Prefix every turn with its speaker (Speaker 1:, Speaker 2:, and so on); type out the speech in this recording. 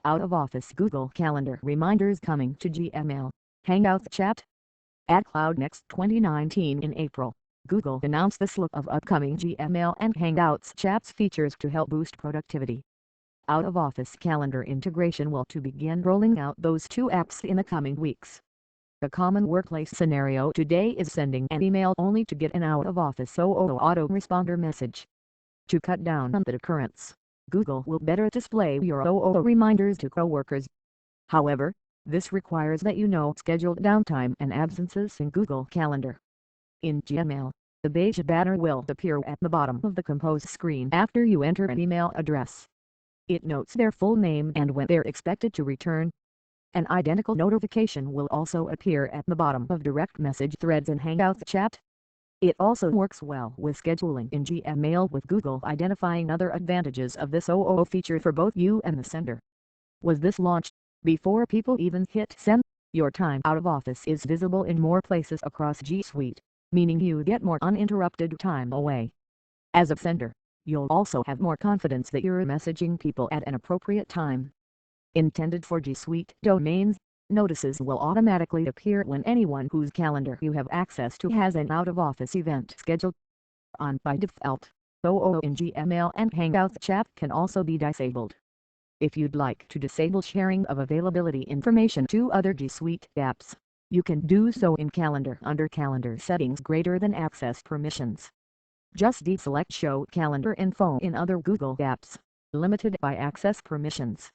Speaker 1: Out-of-office Google Calendar reminders coming to Gmail, Hangouts Chat. At Cloud Next 2019 in April, Google announced the slew of upcoming Gmail and Hangouts Chats features to help boost productivity. Out-of-office calendar integration will to begin rolling out those two apps in the coming weeks. A common workplace scenario today is sending an email only to get an out-of-office autoresponder message. To cut down on that occurrence, Google will better display your reminders to coworkers. However, this requires that you know scheduled downtime and absences in Google Calendar. In Gmail, the beige banner will appear at the bottom of the compose screen after you enter an email address. It notes their full name and when they're expected to return. An identical notification will also appear at the bottom of direct message threads in Hangouts Chat. It also works well with scheduling in Gmail, with Google identifying other advantages of this feature for both you and the sender. Was this launched before people even hit send? Your time out of office is visible in more places across G Suite, meaning you get more uninterrupted time away. As a sender, you'll also have more confidence that you're messaging people at an appropriate time. Intended for G Suite domains, notices will automatically appear when anyone whose calendar you have access to has an out-of-office event scheduled. On by default, in Gmail and Hangouts Chat can also be disabled. If you'd like to disable sharing of availability information to other G Suite apps, you can do so in Calendar under Calendar Settings greater than Access Permissions. Just deselect Show Calendar Info in other Google apps, limited by access permissions.